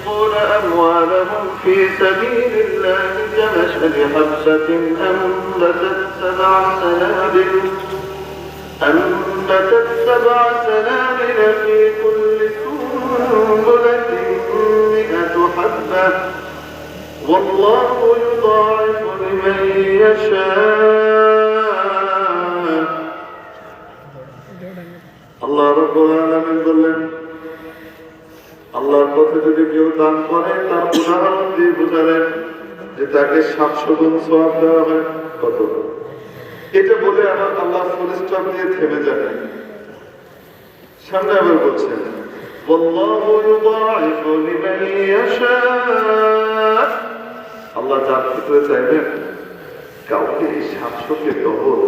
ينفقون أموالهم في سبيل الله كمثل حبة أنبتت سبع سنابل في كل سنبلة 100 حبة والله يضاعف لمن يشاء আল্লাহ রাব্বুল আলামিন বললেন আল্লাহর পথে যদি কেউ দান করে তার উদাহরণ দিয়ে বুঝালেন যে তাকে 700 গুণ সওয়াব দেওয়া হয়। কত? এটা বলে আবার আল্লাহ ফুল স্টপ দিয়ে থেমে যাবেন, সামনে আবার বলছেন ওয়াল্লাহু ইউদাইফু লিমান ইয়াশা। আল্লাহ যার ক্ষেত্রে চাইবেন কাউকে 700-কে ডবল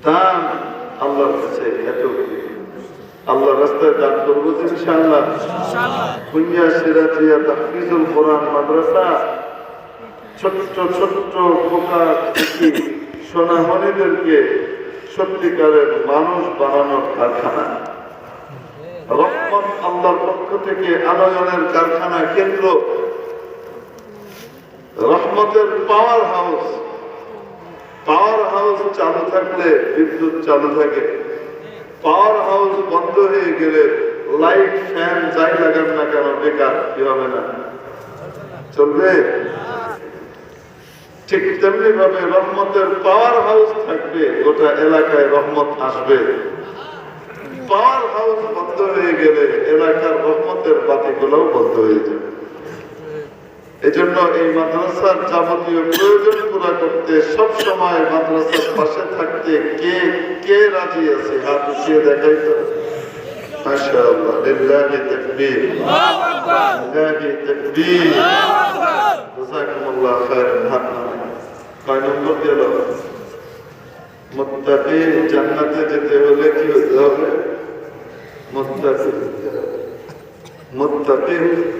দান আল্লাহর কাছে এত আল্লাহ রাস্তায় দান করবো ইনশাআল্লাহ। কুইয়া সিরাজিয়া তাহফিজুল কোরআন মাদ্রাসা ছোট্ট ছোট্ট খোকা সোনামণিদেরকে সত্যিকারের মানুষ বানানোর কারখানা, রহমত আল্লাহর পক্ষ থেকে আনয়নের কারখানা কেন্দ্র, রহমতের পাওয়ার হাউস চালু থাকলে বিদ্যুৎ চালু থাকে, পাওয়ার হাউস বন্ধ হয়ে গেলে লাইট ফ্যান যাই লাগান না কেন বেকার, কি হবে না? চলবে। ঠিক তেমনি ভাবে রহমতের পাওয়ার হাউস থাকবে, গোটা এলাকায় রহমত আসবে। পাওয়ার হাউস বন্ধ হয়ে গেলে এলাকার রহমতের বাতিগুলোও বন্ধ হয়ে যাবে। এজন্য এই মাদ্রাসার যাবতীয় প্রয়োজন পুরা করতে সব সময় মাদ্রাসার পাশে থাকতে কে কে রাজি আছে হাত উঠিয়ে দেখাই তো। মাশাআল্লাহ, লিল্লাহি তাকবীর, আল্লাহু আকবার, লিল্লাহি তাকবীর, আল্লাহু আকবার, জাযাকুমুল্লাহ খাইরান। হাত নামান। কয় নম্বর গেল? মুত্তাকি জান্নাতে যেতে হলে কি হতে হবে? মুত্তাকি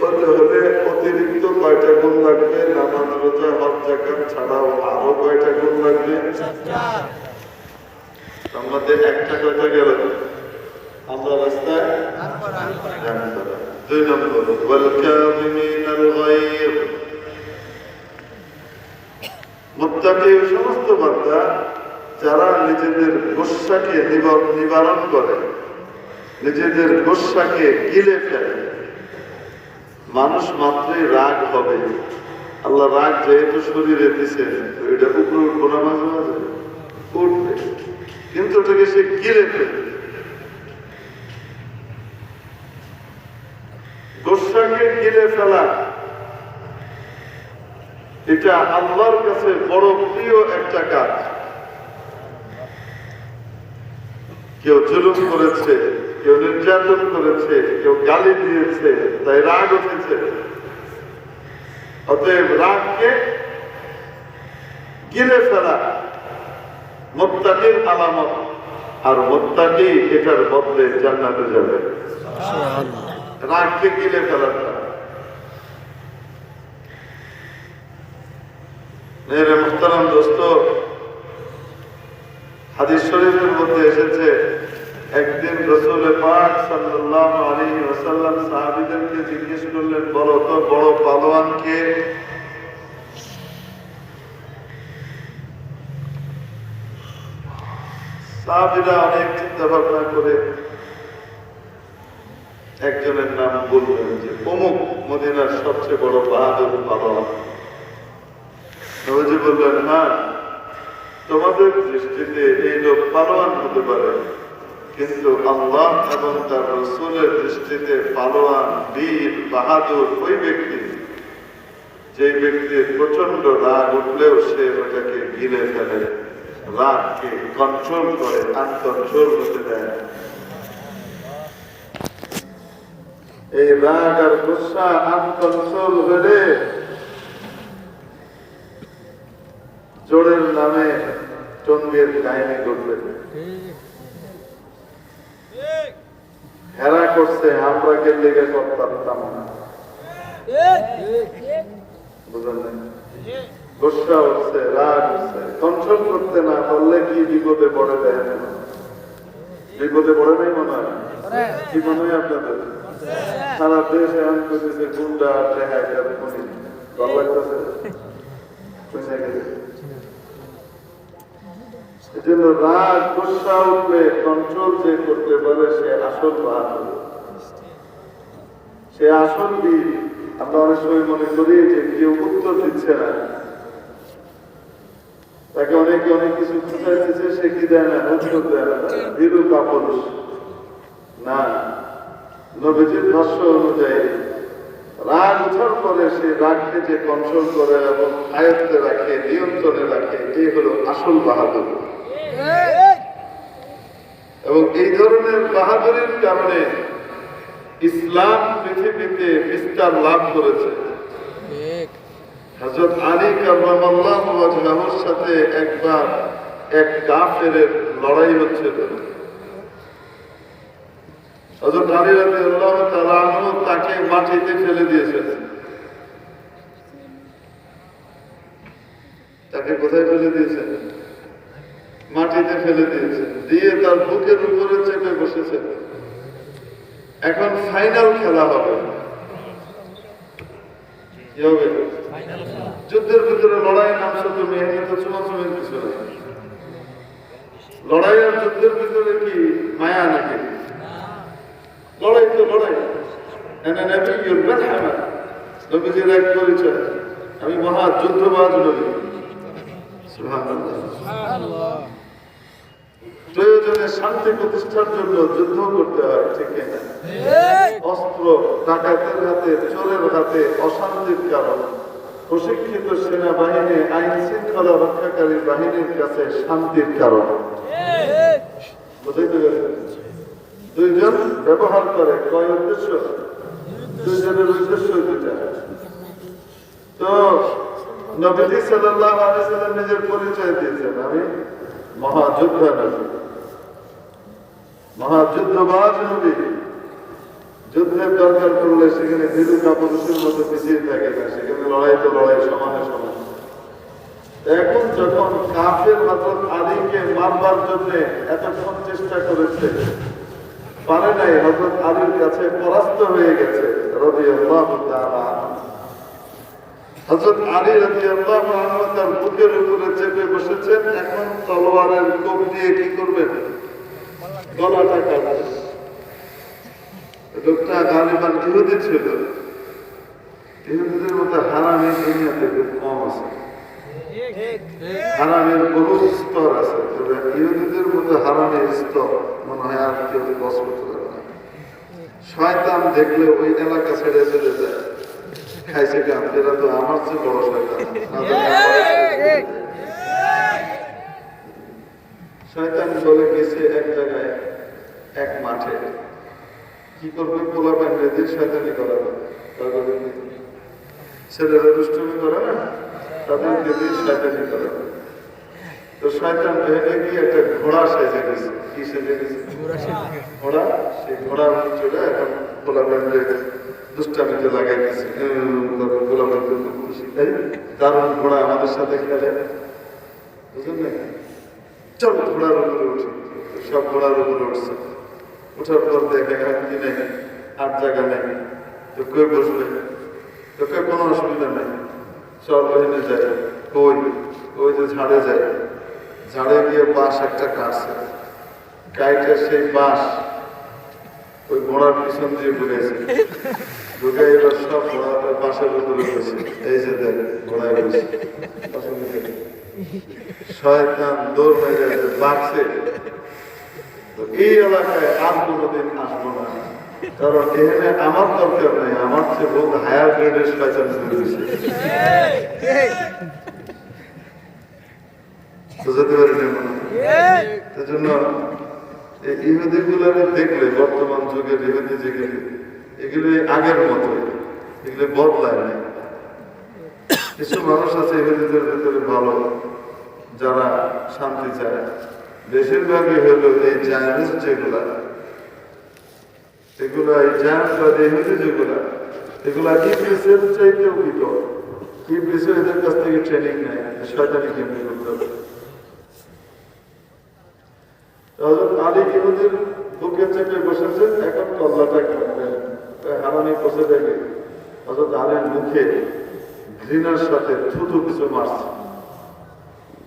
হতে হলে অতিরিক্ত কয়টা গুণ লাগবে? নামাজ, রোজা, হজ, যাকাত ছাড়াও আরো কয়টা গুণ লাগবে? আমাদের একটা কয়টা গেল? আল্লাহর রাস্তায় দান করা। 2 নম্বর ওয়াল কাযিমিনাল গায়ব। মুত্তাকি সমস্ত বান্দা যারা নিজেদের গোসাকে নিবারণ করে, নিজেদের গোসাকে গিলে ফেলে। মানুষ মাত্রই রাগ হবে, আল্লাহ রাগ যেহেতু শরীরে দিচ্ছেন এটা উপরে উঠবো না, মাঝে মাঝে উঠবে, কিন্তু ওটাকে সে গিলে ফেলে। গোসাকে গিলে ফেলা এটা আল্লাহর কাছে বড় প্রিয় একটা কাজ। কেউ জুলুম করেছে, কেউ নির্যাতন করেছে, কেউ গালি দিয়েছে, তাই রাগ উঠেছে। অতএব রাগকে গিলে ফেলা মুত্তাকির আলামত, আর মুত্তাকি এটার বদলে জান্নাতে যাবে। রাগকে গিলে ফেলাটা। মেরে মুহতারাম দোস্ত, হাদিস শরীফের মধ্যে এসেছে একদিন রাসূল পাক সাল্লাল্লাহু আলাইহি ওয়াসাল্লাম সাহাবীদেরকে জিজ্ঞেস করলেন, বলো তো বড় পালোয়ান কে? সাহাবীরা অনেক চিন্তা ভাবনা করে একজনের নাম বললেন যে অমুক মদিনার সবচেয়ে বড় বাহাদুর পালোয়ান। নবীজি বললেন, হ্যাঁ, তোমাদের দৃষ্টিতে এই লোক পালোয়ান হতে পারে, কিন্তু আল্লাহ এবং তার রাসূলের দৃষ্টিতে পালোয়ান, বীর, বাহাদুর ওই ব্যক্তি যে ব্যক্তির প্রচন্ড রাগ উঠলেও সে ওটাকে গিলে ফেলে, রাগকে কন্ট্রোল করে, আনকন্ট্রোল হতে দেয়। এই রাগ আর গুসা আনকন্ট্রোল হলে জোরের নামে টঙ্গের কাহিনী ঘটবে। হেরা করছে, আমরা গেলে করতাম না, বুঝলেন? গুসা হচ্ছে, রাগ হচ্ছে, কন্ট্রোল করতে না পারলে কি বিপদে পড়ে দেয়। বিপদে পড়ে নাই মনে হয়? কি মনে হয় আপনাদের? সারা দেশে আন করতেছে গুন্ডা ভালো লাগতেছে। এই জন্য রাগ গোসা উঠলে কন্ট্রোল যে করতে পারে সে আসল বাহাদুর, সে আসল বীর। আমরা অনেক সময় মনে করি যে কেউ উত্তর দিচ্ছে না, তাকে অনেকে অনেক কিছু বুঝাইতেছে, সে কি দেয় না, উত্তর দেয় না, ভীরু কাপুরুষ না। নবীজির ভাষ্য অনুযায়ী রাগ ওঠার পরে সে রাগকে যে কন্ট্রোল করে এবং আয়ত্তে রাখে, নিয়ন্ত্রণে রাখে, এই হলো আসল বাহাদুর। এবং এই ধরনের বাহাদুরির কারণে ইসলাম পৃথিবীতে বিস্তার লাভ করেছে। হযরত আলী কাররামাল্লাহু ওয়াজহাহুর সাথে একবার এক কাফেরের লড়াই হচ্ছিল। হযরত আলী রাদিয়াল্লাহু তাআলা আনহু তাকে মাটিতে ফেলে দিয়েছেন। তাকে কোথায় ফেলে দিয়েছেন? মাটিতে ফেলে দিয়েছেন, দিয়ে তার বুকের উপরে চেপে বসেছেন। এখন ফাইনাল খেলা হবে। কি হবে? যুদ্ধের ভিতরে লড়াই নামছে, তুমি এখানে তো চুমাচুমের কিছু নেই। লড়াই আর যুদ্ধের ভিতরে কি মায়া নাকি? লড়াই তো লড়াই। নবীজির এক পরিচয়, আমি মহা যুদ্ধবাজ নবী। সুবহানাল্লাহ। প্রয়োজনে শান্তি প্রতিষ্ঠার জন্য যুদ্ধ করতে হয়, ঠিক না? অস্ত্র ডাকাতের হাতে, চোরের হাতে অশান্তির কারণ। প্রশিক্ষিত সেনাবাহিনী আইন শৃঙ্খলা রক্ষাকারী বাহিনীর কাছে শান্তির কারণ। বুঝাইতে পেরেছেন? দুইজন ব্যবহার করে কয় উদ্দেশ্য? দুইজনের উদ্দেশ্য দুইটা। তো নবীজি সাল্লাল্লাহু আলাইহি ওয়াসাল্লাম নিজের পরিচয় দিয়েছেন, আমি মহাযোদ্ধা নবী, মহাযুদ্ধবাজ নবী। যুদ্ধের দরকার পড়লে সেখানে ভীরু কাপুরুষের মতো পিছিয়ে থাকে না, সেখানে লড়াই তো লড়াই, সমানে সমান। এখন যখন কাফের হযরত আলীকে মারবার জন্য এতক্ষণ চেষ্টা করেছে, পারে নাই, হযরত আলীর কাছে পরাস্ত হয়ে গেছে রাদিয়াল্লাহু তাআলা। হযরত আলী রাদিয়াল্লাহু আনহু তার বুকের উপরে চেপে বসেছেন। এখন তলোয়ারের কোপ দিয়ে কি করবেন? গলাটা কাটবেন। লোকটা গালিবান ইহুদি ছিল। ইহুদিদের মধ্যে হারামি দুনিয়াতে খুব কম আছে। হারামের বহু স্তর আছে, তবে ইহুদিদের মধ্যে হারামের স্তর মনে হয় আর কেউ বস করতে পারে না। শয়তান দেখলে ওই এলাকা ছেড়ে চলে যায়। খাইছে কাম, এরা তো আমার চেয়ে বড় শয়তান। শয়তান বলে গেছে এক জায়গায়, এক মাঠে, কি করবে? পোলা প্যান্ডে দিয়ে শয়তানি করাবে। ছেলেরা দুষ্টুমি করে না, তাদেরকে দিয়ে শয়তানি করাবে। তো শয়তান ভেবে গিয়ে একটা ঘোড়া সেজে গেছে। কি সেজে গেছে? ঘোড়া। সেই ঘোড়ার চলে এখন পোলা প্যান্ডে দুষ্টামিতে লাগাই গেছে। পোলা প্যান্ডে খুশি, তাই দারুণ ঘোড়া আমাদের সাথে খেলে, বুঝলেন না? চল ঘোড়ার উপরে উঠি। সব ঘোড়ার উপরে উঠছে। উঠার পর দেখে এখন কি নেই, আর জায়গা নেই, তো কই বসবে? তোকে কোনো অসুবিধা নেই, সব ওখানে যায়। ওই যে ঝাড়ে যায়, ঝাড়ে গিয়ে বাঁশ একটা কাটছে, কাইটে সেই বাঁশ ওই ঘোড়ার পিছন দিয়ে ঢুকেছে। ঢুকে এবার সব ঘোড়া বাঁশের উপরে বসে, এই যে দেখ ঘোড়ায় বসে। শয়তান দৌড় হয়ে গেছে, বাঁচছে। এই এলাকায় আর কোনোদিন আসবো না, কারণ এখানে আমার দরকার নেই, আমার চেয়ে বহু হায়ার গ্রেডের শয়তান বুঝতে পারি না। সেজন্য এই ইহুদি গুলারে দেখলে, বর্তমান যুগের ইহুদি যেগুলি, এগুলি আগের মতো, এগুলি বদলায় নাই। কিছু মানুষ আছে ইহুদিদের ভিতরে ভালো, যারা শান্তি চায়। বেশিরভাগই হলো এই জায়নিস যেগুলা, এগুলা এই জায়নবাদী ইহুদি যেগুলা, এগুলা ইবলিসের চাইতেও বিকট। ইবলিসও এদের কাছ থেকে ট্রেনিং নেয় শয়তানি কেমনি করতে হবে। হযরত আলী ইহুদির বুকে চেপে বসেছেন, এখন কল্লাটা কাটবেন, হারানি বসে দেখে হযরত আলীর মুখে ঘৃণার সাথে থুতু কিছু মারছে।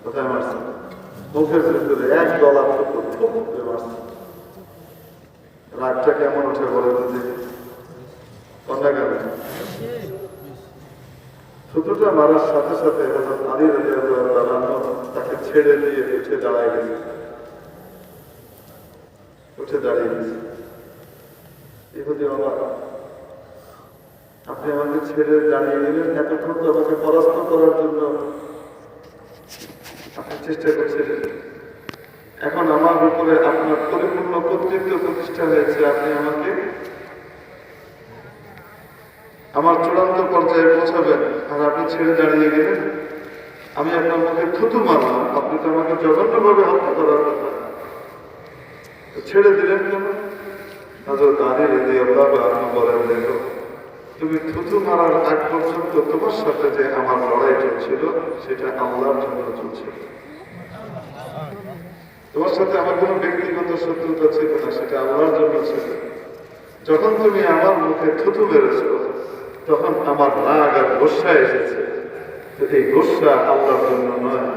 কোথায় মারছে? মুখের ভিতরে এক গলা থুতু থুপ করে মারছে। রাগটা কেমন উঠে বলে দিতে কন্যা কেন? থুতুটা মারার সাথে সাথে হযরত আলী রাদিয়াল্লাহু তাআলা তাকে ছেড়ে দিয়ে উঠে দাঁড়ায় গেছে, উঠে দাঁড়িয়ে গেছে। ইহুদি বাবা, আপনি আমাকে ছেড়ে দাঁড়িয়ে গেলেন, এতক্ষণ তো আমাকে পরাস্ত করার জন্য আপনি চেষ্টা করছিলেন, এখন আমার উপরে আপনার পরিপূর্ণ কর্তৃত্ব প্রতিষ্ঠা হয়েছে, আপনি আমাকে আমার চূড়ান্ত পর্যায়ে পৌঁছাবেন, আর আপনি ছেড়ে দাঁড়িয়ে গেলেন। আমি আপনার মুখে থুতু মারলাম, আপনি তো আমাকে জঘন্যভাবে হত্যা করার কথা, ছেড়ে দিলেন কেন? হযরত আলী রাদিয়াল্লাহু আনহু বলেন, দেখো, তুমি থুতু মারার আগ পর্যন্ত তোমার সাথে যে আমার লড়াই চলছিল সেটা আল্লাহর জন্য চলছিল। তোমার সাথে আমার কোনো ব্যক্তিগত শত্রুতা ছিল না, সেটা আল্লাহর জন্য ছিল। যখন তুমি আমার মুখে থুতু মেরেছ, তখন আমার রাগ আর গোসা এসেছে। এই গোসা আল্লাহর জন্য নয়,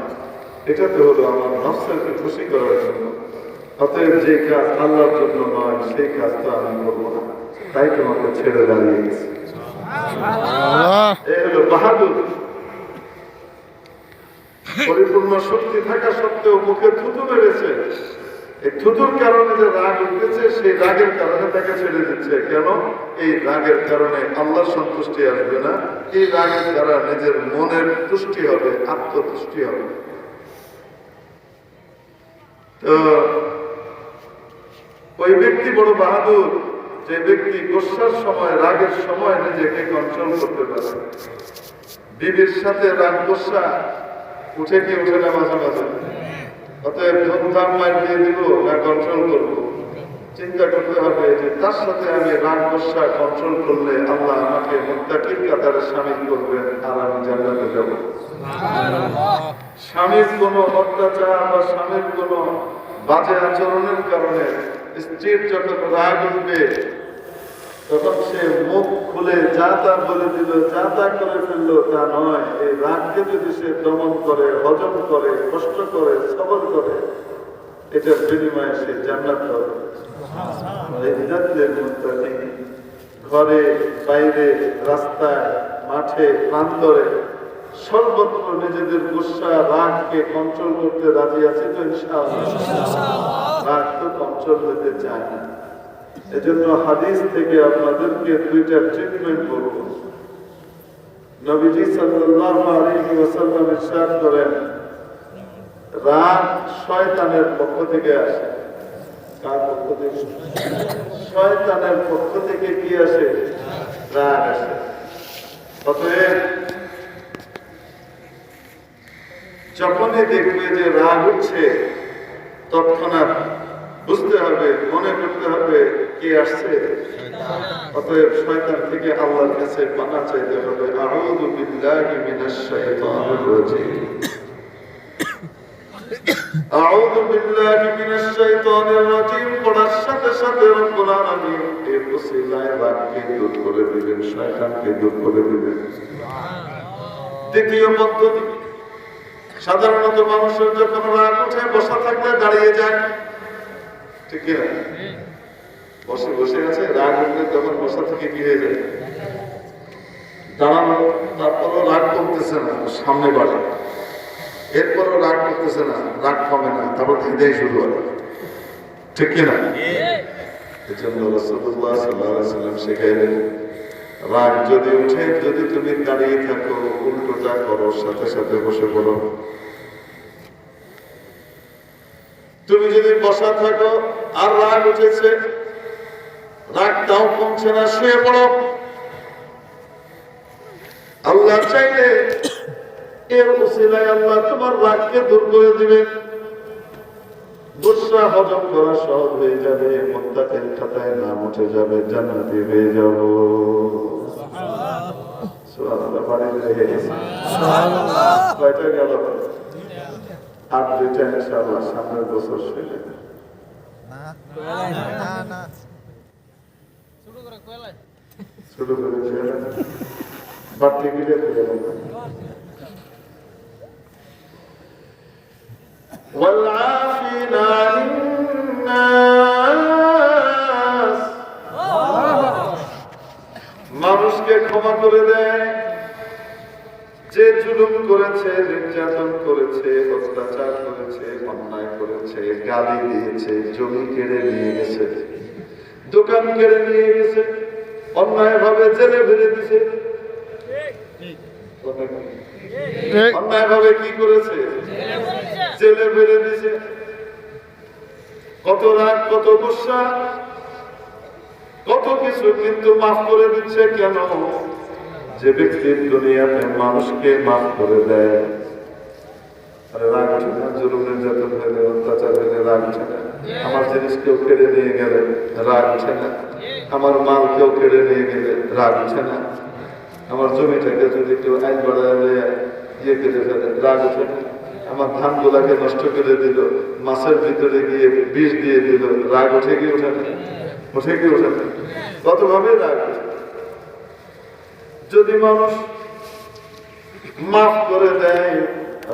এটা তো হলো আমার নফসকে খুশি করার জন্য। অতএব যে কাজ আল্লাহর জন্য নয় সেই কাজ তো আমি করবো না, তাই তোমাকে ছেড়ে দাঁড়িয়ে গেছি। এই হলো বাহাদুর। পরিপূর্ণ শক্তি থাকা সত্ত্বেও মুখে থুতু মেরেছে। এই থুতুর কারণে যে রাগ উঠেছে, সেই রাগের কারণে তাকে ছেড়ে দিচ্ছে। কেন? এই রাগের কারণে আল্লাহর সন্তুষ্টি আসবে না, এই রাগের দ্বারা নিজের মনের তুষ্টি হবে, আত্মতুষ্টি হবে। তো ওই ব্যক্তি বড় বাহাদুর, যে ব্যক্তি গোসার সময়, রাগের সময় নিজেকে কন্ট্রোল করতে পারে। বিবির সাথে রাগ গোসা উঠে কি উঠে না মাঝে মাঝে? অতএব ধুমধাম মার দিয়ে দিব না কন্ট্রোল করবো? চিন্তা করতে হবে যে তার সাথে আমি রাগ গোসা কন্ট্রোল করলে আল্লাহ আমাকে মুত্তাকির কাতারে শামিল করবেন, আর আমি জান্নাতে যাব। স্বামীর কোনো অত্যাচার বা স্বামীর কোনো বাজে আচরণের কারণে স্ত্রীর যখন রাগ উঠবে, তখন সে মুখ খুলে যা তা বলে দিল, যা তা করে ফেললো, তা নয়। এই রাগকে যদি সে দমন করে, হজম করে, কষ্ট করে, সবল করে, এটার বিনিময়ে সে জান্নাত পাবে। ঘরে, বাইরে, রাস্তায়, মাঠে, প্রান্তরে, সর্বত্র নিজেদের গুসা, রাগকে কন্ট্রোল করতে রাজি আছে তো ইনশাআল্লাহ? রাগ তো কন্ট্রোল হতে চায় না। এজন্য হাদিস থেকে আপনাদেরকে দুইটা ট্রিটমেন্ট বলবো। নবীজি সাল্লাল্লাহু আলাইহি ওয়াসাল্লাম ইরশাদ করেন, রাগ শয়তানের পক্ষ থেকে আসে। কার পক্ষ থেকে? শয়তানের পক্ষ থেকে কি আসে? রাগ আসে। অতএব যখনই দেখবে যে রাগ উঠছে, তৎক্ষণাৎ বুঝতে হবে, মনে করতে হবে কে আসছে। অতএব শয়তান থেকে আল্লাহর কাছে পানা চাইতে হবে। আউযু বিল্লাহি মিনাশ শাইতানির রাজীম, আউযু বিল্লাহি মিনাশ শাইতানির রাজীম পড়ার সাথে সাথে রব্বুল আলামিন এই ওসিলায় রাগকে দূর করে দিবেন, শয়তানকে দূর করে দিবেন। দ্বিতীয় পদ্ধতি, সাধারণত মানুষের যখন রাগ উঠে বসা থাকলে দাঁড়িয়ে যায়, ঠিক না? বসে বসে আছে, রাগ উঠলে তখন বসা থেকে কি হয়ে যায়? দাঁড়ানো। তারপরও রাগ কমতেছে না, সামনে বাড়ে। এরপরও রাগ করতেছে না, রাগ কমে না, তারপর খিদেই শুরু হয়, ঠিক কিনা? এই জন্য রাসূলুল্লাহ সাল্লাল্লাহু আলাইহি ওয়াসাল্লাম শিখাইলেন, রাগ যদি উঠে, যদি তুমি দাঁড়িয়ে থাকো, উল্টোটা করো, সাথে সাথে বসে পড়ো। তুমি যদি বসা থাকো আর রাগ উঠেছে, রাগটাও কমছে না, শুয়ে পড়ো। আল্লাহ চাইলে এর উসিলায় আল্লাহ তোমার রাগকে দূর করে দিবে, গুসা হজম করা সহজ হয়ে যাবে, মুত্তাকির খাতায় নাম উঠে যাবে, জান্নাতি হয়ে যাব। সুবহানাল্লাহ। বাড়ি হয়ে গেছে। সুবহানাল্লাহ। কয়টা গেল? আর দুইটা ইনশাআল্লাহ সামনের বছর শুনে শুরু করেছে বাড়তে গিয়ে والعافين عن الناس মানুষকে ক্ষমা করে দেয় যে জুলুম করেছে, নির্যাতন করেছে, অত্যাচার করেছে, অন্যায় করেছে, গালি দিয়েছে, জমি কেড়ে নিয়ে গেছে, দোকান কেড়ে নিয়ে গেছে, অন্যায় ভাবে জেলে ভরে দিছে। অন্যায় ভাবে কি করেছে? জেলে ভরে দিছে। কত রাগ, কত গুসা, কত কিছু, কিন্তু মাফ করে দিচ্ছে কেন? যে ব্যক্তি দুনিয়াতে মানুষকে মাফ করে দেয়। আরে রাগ উঠে না, জুলুম নির্যাতন হলে, অত্যাচার হলে রাগ উঠে না? আমার জিনিস কেউ কেড়ে নিয়ে গেলে রাগ উঠে না? আমার মাল কেউ কেড়ে নিয়ে গেলে রাগ উঠে না? আমার জমিটাকে যদি কেউ আইন বাড়ায় ইয়ে করে ফেলে রাগ উঠে না? আমার ধান গুলাকে নষ্ট করে দিল, মাছের ভিতরে গিয়ে বিষ দিয়ে দিল, রাগ উঠে গিয়ে ওঠে না? উঠে গিয়ে ওঠে না? কতভাবে রাগ উঠে। যদি মানুষ মাফ করে দেয়,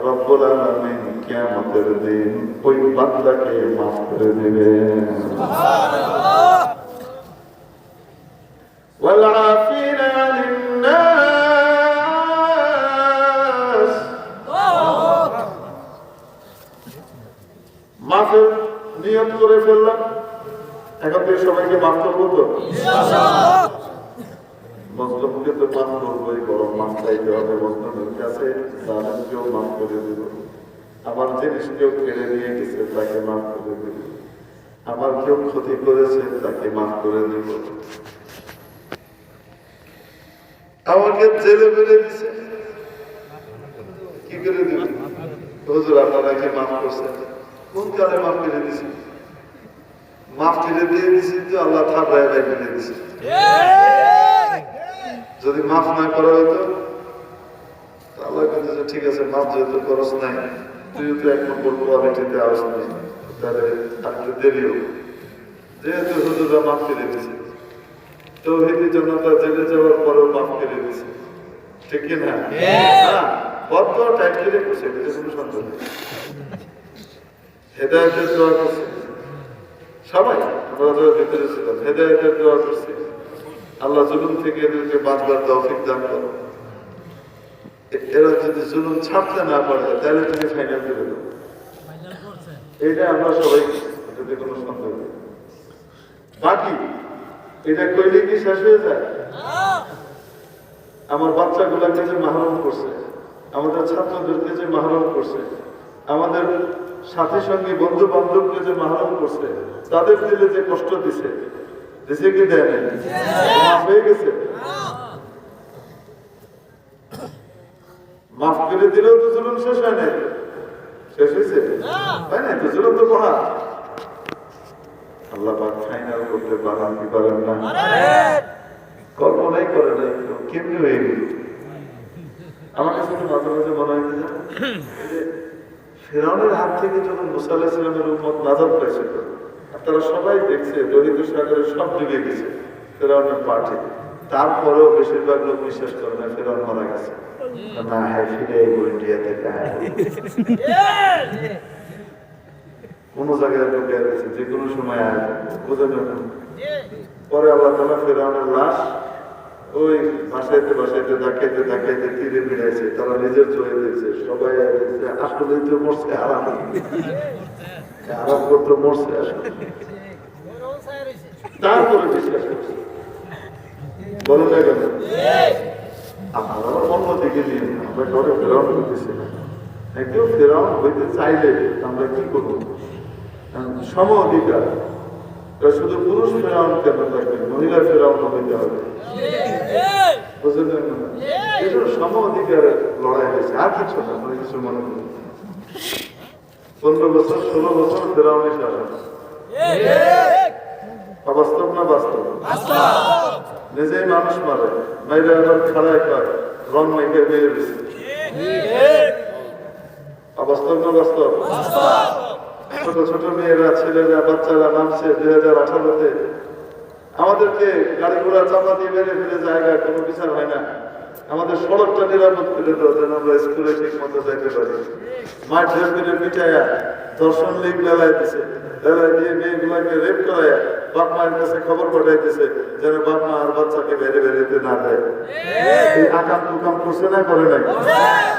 রব্বুল আলামিন কিয়ামতের দিন ওই বান্দাকে মাফ করে দিবেন। সুবহানাল্লাহ। ওয়াল আফিনা আনিন নাস, মাফের নিয়ত করে ফেললাম, এখন থেকে সবাইকে মাফ করবো তো ইনশাআল্লাহ। মজলুমকে তো মাফ করবোই, বরং মাফ চাইতে হবে মজলুমের কাছে, জালেমকেও মাফ করে দেব। আমার জিনিস কেউ কেড়ে নিয়ে গেছে তাকে মাফ করে দেব, আমার কেউ ক্ষতি করেছে তাকে মাফ করে দেব। আমাকে জেলে ফেলে দিছে, কি করে দেব? হুজুর আপনারা কি মাফ করছেন? কোন কালে মাফ করে দিছে? মাফ করে দিয়ে দিছি তো আল্লাহ থাপড়ায় বাইরে ফেলে দিছে। যদি মাফ না করা হইতো, আল্লাহ কিন্তু ঠিক আছে, মাফ যেহেতু খরচ নাই, তুই তো এক নম্বর কোয়ালিটিতে আস নাই, তাহলে একটু দেরিও, যেহেতু হুজুরা মাফ করে দিছে, তৌহিদি জনতা জেলে যাওয়ার পরেও মাফ করে দিছে, ঠিক কি না? কত টাইট করে করছে, এটা কোনো সন্দেহ নেই। হেদায়েতের দোয়া করছে সবাই, আমরা যারা ভিতরে ছিলাম, হেদায়েতের দোয়া করছে, আল্লাহ জুলুম থেকে এদেরকে বাঁচবার তৌফিক দান করো। এরা যদি জুলুম ছাড়তে না পারে তাহলে তুমি ফাইনাল করে দেবো, এইটা আমরা সবাই, এটাতে কোনো সন্দেহ নেই। বাকি এটা কইলে কি শেষ হয়ে যায়? আমার বাচ্চাগুলাকে যে মাহরুম করছে, আমাদের ছাত্রদেরকে যে মাহরুম করছে, আমাদের সাথী সঙ্গী বন্ধু বান্ধবকে যে মাহরুম করছে, তাদের দিলে যে কষ্ট দিছে, দিছে কি দেয় নাই? মাফ হয়ে গেছে? মাফ করে দিলেও তো জুলুম শেষ হয় নাই, শেষ হয়েছে? হয় নাই তো, জুলুম তো পড়া। আল্লাহ পাক ফাইনাল করতে পারেন কি পারেন না? কল্পনাই করে নাই কেমনি হয়ে গেল। আমার কাছে মাঝে মাঝে মনে হয় যে ফিরআউনের হাত থেকে যখন মুসা আলাইহিস সালামের উম্মত নাজাত পেয়েছিল, তারা সবাই দেখছে দরিদ্র সাগরে সব ডুবে গেছে ফিরআউনের পার্টি, তারপরেও বেশিরভাগ লোক বিশ্বাস করে না ফিরআউন মারা গেছে। না, হ্যাঁ ফিরে ইন্ডিয়া থেকে কোন জায়গায় ঢুকে গেছে, যে কোনো সময় বোঝেন। পরে আল্লাহ তাআলা ফিরআউনের লাশ ওই বাসাইতে বাসাইতে দেখাইতে দেখাইতে তীরে ভিড়াইছে, তারা নিজের চোখে দেখছে, সবাই আসলেই তো মরছে, আরাম আরাম করতে মরছে আসলে। তারপরে বিশ্বাস করছে, বলেন না কেন? আপনারা অন্যদিকে নিয়ে আমরা ঘরে ফেরাউন করতেছি না, কেউ ফেরাউন হইতে চাইলে আমরা কি করবো? সম অধিকার, শুধু পুরুষ ফেরাউন কেন থাকবে, মহিলা ফেরাউন হইতে হবে, বুঝলেন না? এটা সম অধিকারের লড়াই হয়েছে, আর কিছু না, মানে কিছু মনে করি। 15 বছর 16 বছর ফেরাউনের শাসন, অবাস্তব না বাস্তব? নিজেই মানুষ মারে, মেয়েরা আবার খাড়ায় পায়, রং মেঘে মেয়ে দিচ্ছে, অবাস্তব না বাস্তব? ছোট ছোট মেয়েরা, ছেলেরা, বাচ্চারা নামছে 2018-তে। আমাদেরকে গাড়ি ঘোড়া চাপা দিয়ে মেরে ফেলে জায়গায় কোনো বিচার হয় না। আমাদের সড়কটা নিরাপদ করে দাও যেন আমরা স্কুলে ঠিক মতো যাইতে পারি। মাঠ ঝেড়ে পিটাইয়া দর্শন লিগ লেলায় দিছে, লেলায় দিয়ে মেয়েগুলাকে রেপ করাইয়া বাপ মায়ের কাছে খবর পাঠাইতেছে যেন বাপ মা আর বাচ্চাকে বেড়ে বেড়েতে না দেয়। এই আকাম কুকাম করছে না, করে নাই?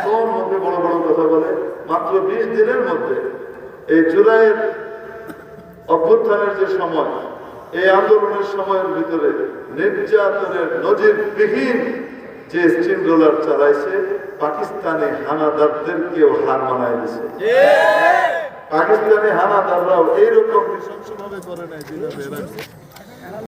কোন মুখে বড় বড় কথা বলে? মাত্র 20 দিনের মধ্যে এই জুলাইয়ের অভ্যুত্থানের যে সময়, এই আন্দোলনের সময়ের ভিতরে নির্যাতনের নজিরবিহীন যে স্টিম রোলার চালাইছে, পাকিস্তানি হানাদারদেরকেও হার মানায় দিছে। পাকিস্তানি হানাদাররাও এইরকম নৃশংসভাবে করে নাই যেভাবে এরা